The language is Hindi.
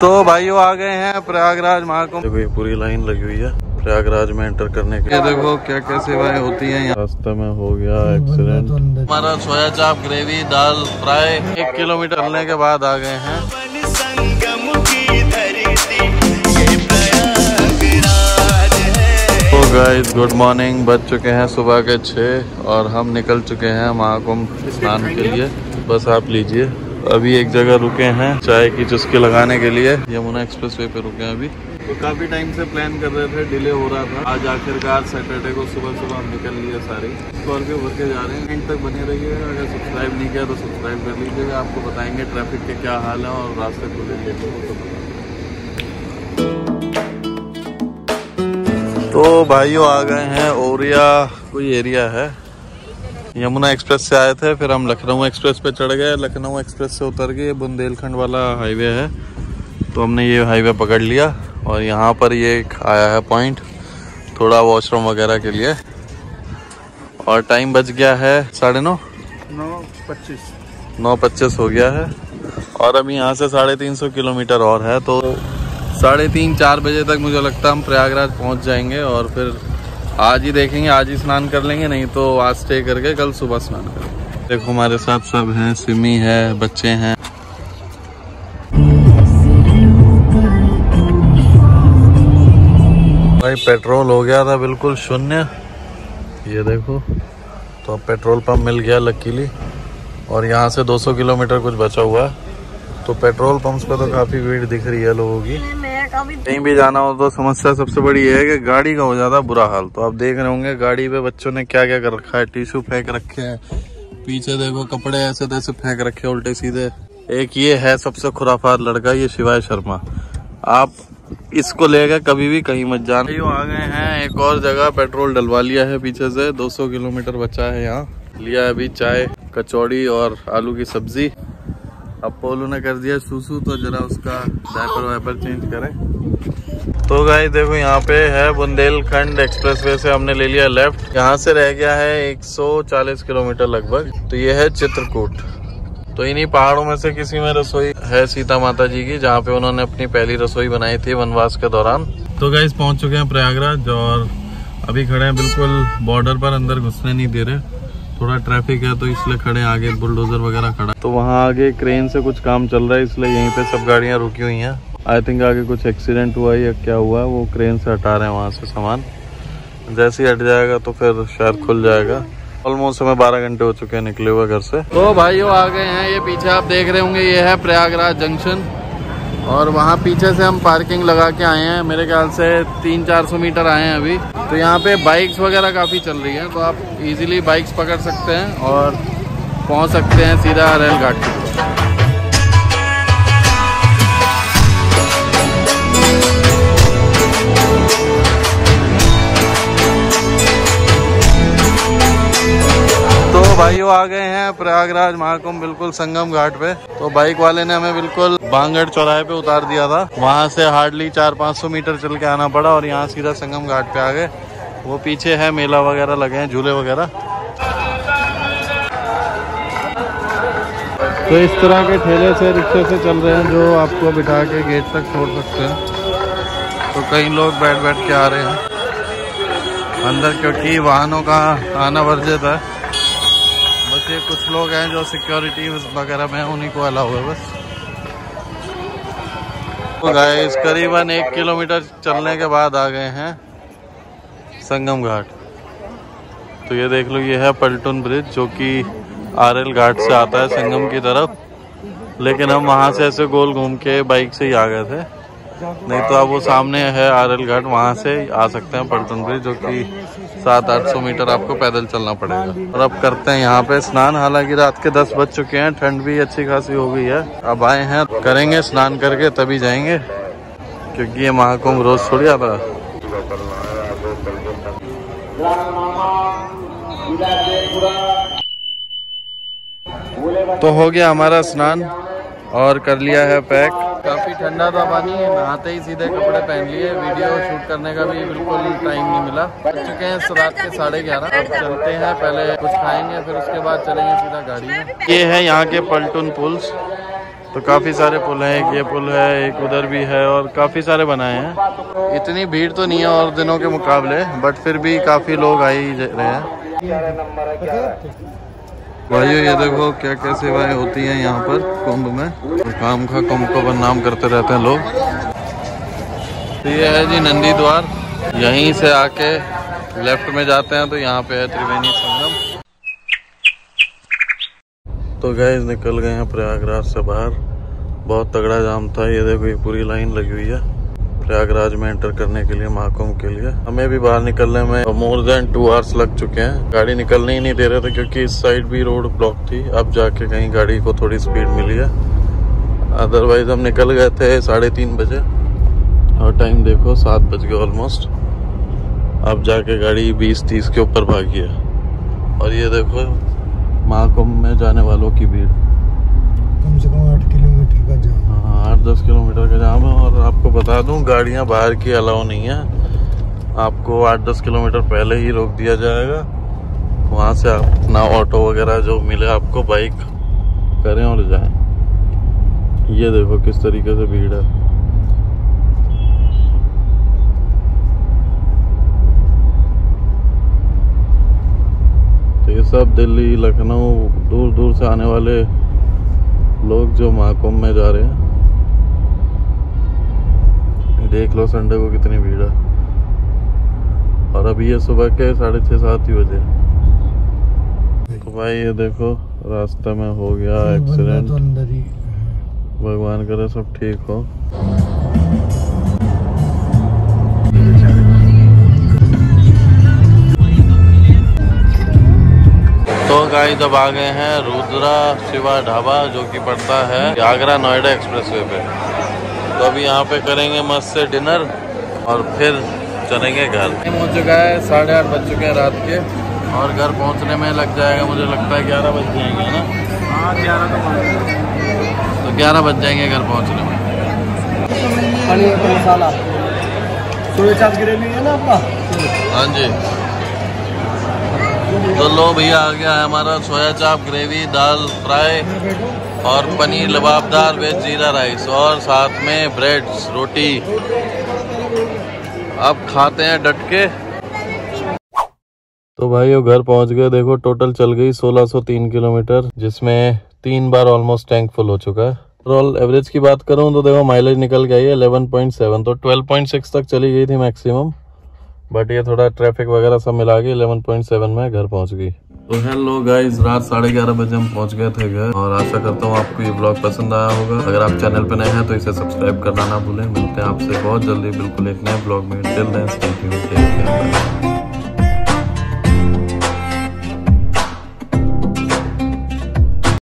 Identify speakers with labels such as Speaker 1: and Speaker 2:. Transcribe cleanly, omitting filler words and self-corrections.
Speaker 1: तो भाइयों आ गए हैं प्रयागराज महाकुंभ। देखो ये पूरी लाइन लगी हुई है प्रयागराज में एंटर करने के लिए। देखो क्या क्या सेवाएं होती हैं। रास्ते में हो गया एक्सीडेंट। हमारा सोया चाप ग्रेवी दाल फ्राई 1 किलोमीटर चलने के बाद आ गए हैं। तो गाइस गुड मॉर्निंग। बज चुके हैं सुबह के 6 और हम निकल चुके हैं महाकुंभ स्नान के लिए। बस आप लीजिए, अभी एक जगह रुके हैं चाय की चुस्की लगाने के लिए। यमुना एक्सप्रेसवे पे रुके हैं अभी। तो काफी टाइम से प्लान कर रहे थे, डिले हो रहा था। आज आखिरकार सैटरडे को सुबह सुबह हम निकल लिए सारी। स्कॉर्पियो भर के जा रहे हैं। एंड तक बने रहिए। अगर सब्सक्राइब नहीं किया तो सब्सक्राइब कर लीजिएगा। आपको बताएंगे ट्रैफिक के क्या हाल है और रास्ते खुले तो भाइयों आ गए हैं ओरिया कोई एरिया है। यमुना एक्सप्रेस से आए थे, फिर हम लखनऊ एक्सप्रेस पे चढ़ गए। लखनऊ एक्सप्रेस से उतर के बुंदेलखंड वाला हाईवे है, तो हमने ये हाईवे पकड़ लिया। और यहाँ पर ये एक आया है पॉइंट थोड़ा वॉशरूम वगैरह के लिए। और टाइम बच गया है 9:30 9:25 हो गया है। और अभी यहाँ से 350 किलोमीटर और है, तो 3:30-4 बजे तक मुझे लगता है हम प्रयागराज पहुँच जाएंगे। और फिर आज ही देखेंगे, आज ही स्नान कर लेंगे, नहीं तो आज स्टे करके कल सुबह स्नान करेंगे। देखो हमारे साथ सब हैं, सिमी है, बच्चे हैं। भाई पेट्रोल हो गया था बिल्कुल शून्य, ये देखो। तो अब पेट्रोल पंप मिल गया लकीली। और यहाँ से 200 किलोमीटर कुछ बचा हुआ है। तो पेट्रोल पंप्स पे तो काफी भीड़ दिख रही है लोगों की। कहीं भी जाना हो तो समस्या सबसे बड़ी ये है कि गाड़ी का हो जाता बुरा हाल। तो आप देख रहे होंगे गाड़ी पे बच्चों ने क्या क्या कर रखा है। टिश्यू फेंक रखे हैं, पीछे देखो कपड़े ऐसे तैसे फेंक रखे हैं उल्टे सीधे। एक ये है सबसे खुराफात लड़का, ये शिवाय शर्मा। आप इसको लेकर कभी भी कहीं मत जाना। ये आ गए हैं एक और जगह, पेट्रोल डलवा लिया है पीछे से। 200 किलोमीटर बचा है। यहाँ लिया अभी चाय, कचौड़ी और आलू की सब्जी। अब पोलू ने कर दिया सूसू, तो जरा उसका डायपर वाइपर चेंज करें। तो गाइस देखो यहाँ पे है बुंदेलखंड एक्सप्रेसवे से हमने ले लिया लेफ्ट। यहाँ से रह गया है 140 किलोमीटर लगभग। तो ये है चित्रकूट। तो इन्हीं पहाड़ों में से किसी में रसोई है सीता माता जी की, जहाँ पे उन्होंने अपनी पहली रसोई बनाई थी वनवास के दौरान। तो गाइस पहुंच चुके हैं प्रयागराज और अभी खड़े हैं बिल्कुल बॉर्डर पर, अंदर घुसने नहीं दे रहे। थोड़ा ट्रैफिक है तो इसलिए खड़े, आगे बुलडोजर वगैरह खड़ा। तो वहाँ आगे क्रेन से कुछ काम चल रहा है, इसलिए यहीं पे सब गाड़ियाँ रुकी हुई हैं। आई थिंक आगे कुछ एक्सीडेंट हुआ है या क्या हुआ है, वो क्रेन से हटा रहे हैं वहाँ से सामान। जैसे ही हट जाएगा तो फिर शहर खुल जाएगा। ऑलमोस्ट हमें 12 घंटे हो चुके हैं निकले हुए घर से। तो भाइयों आ गए हैं, ये पीछे आप देख रहे होंगे ये है प्रयागराज जंक्शन। और वहाँ पीछे से हम पार्किंग लगा के आए हैं। मेरे ख्याल से 300-400 मीटर आए हैं अभी। तो यहाँ पे बाइक्स वगैरह काफ़ी चल रही हैं, तो आप इजीली बाइक्स पकड़ सकते हैं और पहुँच सकते हैं सीधा रेलघाट की तरफ। तो भाइयों आ गए हैं प्रयागराज महाकुंभ बिल्कुल संगम घाट पे। तो बाइक वाले ने हमें बिल्कुल बांगड़ चौराहे पे उतार दिया था। वहां से हार्डली 400-500 मीटर चल के आना पड़ा और यहाँ सीधा संगम घाट पे आ गए। वो पीछे है मेला वगैरह लगे हैं, झूले वगैरह। तो इस तरह के ठेले से रिक्शे से चल रहे हैं जो आपको बिठा के गेट तक छोड़ सकते हैं। तो कई लोग बैठ बैठ के आ रहे हैं अंदर, क्योंकि वाहनों का आना वर्जित है। बस ये कुछ लोग हैं जो सिक्योरिटी वगैरह में, उन्हीं को अलाउ है बस। तो गाइस करीबन 1 किलोमीटर चलने के बाद आ गए हैं संगम घाट। तो ये देख लो, ये है पलटून ब्रिज जो कि आरएल घाट से आता है संगम की तरफ। लेकिन हम वहाँ से ऐसे गोल घूम के बाइक से ही आ गए थे, नहीं तो अब वो सामने है आरएल घाट, वहाँ से आ सकते हैं पलटून ब्रिज, जो कि 700-800 मीटर आपको पैदल चलना पड़ेगा। और अब करते हैं यहाँ पे स्नान। हालांकि रात के 10 बज चुके हैं, ठंड भी अच्छी खासी हो गई है। अब आए हैं, करेंगे स्नान करके तभी जाएंगे, क्योंकि ये महाकुंभ रोज थोड़ी आता है। तो हो गया हमारा स्नान और कर लिया है पैक। काफ़ी ठंडा था पानी, नहाते ही सीधे कपड़े पहन लिए। वीडियो शूट करने का भी बिल्कुल टाइम नहीं मिला। बज चुके हैं रात के 11:30। अब चलते हैं, पहले कुछ खाएंगे फिर उसके बाद चलेंगे सीधा गाड़ी में। ये है यहाँ के पलटून पुल्स। तो काफ़ी सारे पुल हैं, एक ये पुल है, एक उधर भी है और काफ़ी सारे बनाए हैं। इतनी भीड़ तो नहीं है और दिनों के मुकाबले, बट फिर भी काफ़ी लोग आ ही रहे हैं। भाइयों ये देखो क्या क्या सेवाएं होती हैं यहाँ पर कुंभ में, तो काम का कुंभ को बदनाम करते रहते हैं लोग। तो ये है जी नंदी द्वार, यहीं से आके लेफ्ट में जाते हैं तो यहाँ पे है त्रिवेणी संगम। तो गाइस निकल गए हैं प्रयागराज से बाहर, बहुत तगड़ा जाम था। ये देखो ये पूरी लाइन लगी हुई है प्रयागराज में एंटर करने के लिए, महाकुंभ के लिए। हमें भी बाहर निकलने में मोर देन 2 आवर्स लग चुके हैं। गाड़ी निकलने ही नहीं दे रहे थे क्योंकि इस साइड भी रोड ब्लॉक थी। अब जाके कहीं गाड़ी को थोड़ी स्पीड मिली है, अदरवाइज हम निकल गए थे 3:30 बजे और टाइम देखो 7 बज गए ऑलमोस्ट। अब जाके गाड़ी 20-30 के ऊपर भागी है। और ये देखो महाकुंभ में जाने वालों की भीड़,
Speaker 2: कम से कम 8 किलोमीटर का जाम।
Speaker 1: हाँ 8-10 किलोमीटर का जाम है। और आपको बता दूं गाड़ियां बाहर की अलाउ नहीं है, आपको 8-10 किलोमीटर पहले ही रोक दिया जाएगा। वहां से आप अपना ऑटो वगैरह जो मिले आपको, बाइक करें और जाएं। ये देखो किस तरीके से भीड़ है। ये सब दिल्ली, लखनऊ, दूर दूर से आने वाले लोग जो महाकुंभ में जा रहे हैं। देख लो संडे को कितनी भीड़ है। और अभी ये सुबह के 6:30-7 ही बजे। तो भाई ये देखो रास्ते में हो गया एक्सीडेंट, भगवान करे सब ठीक हो। तो गाइस अब आ गए हैं रुद्रा शिवा ढाबा, जो कि पड़ता है आगरा नोएडा एक्सप्रेसवे पे। तो अभी यहाँ पे करेंगे मस्त से डिनर और फिर चलेंगे घर। टाइम हो चुका है 8:30 बज चुके हैं रात के, और घर पहुँचने में लग जाएगा मुझे लगता है 11 बज जाएंगे, है ना? हाँ 11 तो 11 बज जाएंगे घर पहुँचने में।
Speaker 2: पनीर मसाला सोया चाप ग्रेवी है ना आपका?
Speaker 1: हाँ जी। तो लो भैया आ गया है हमारा सोया चाप ग्रेवी, दाल फ्राई और पनीर लबाबदार वेज जीरा राइस, और साथ में ब्रेड रोटी। अब खाते हैं डट के। तो भाई वो घर पहुंच गए। देखो टोटल चल गई 1603 किलोमीटर, जिसमें 3 बार ऑलमोस्ट टैंक फुल हो चुका है। ओवरऑल एवरेज की बात करूं तो देखो माइलेज निकल गई है 11.7, तो 12.6 तक चली गई थी मैक्सिमम, बट ये थोड़ा ट्रैफिक वगैरह सब मिला के 11.7 में घर पहुंच गई। तो हेलो गाइस, रात 11:30 बजे हम पहुंच गए थे घर, और आशा करता हूँ आपको ये ब्लॉग पसंद आया होगा। अगर आप चैनल पे नए हैं तो इसे सब्सक्राइब करना ना भूलें। मिलते हैं आपसे बहुत जल्दी बिल्कुल एक नए ब्लॉग में। Till then stay tuned, take care.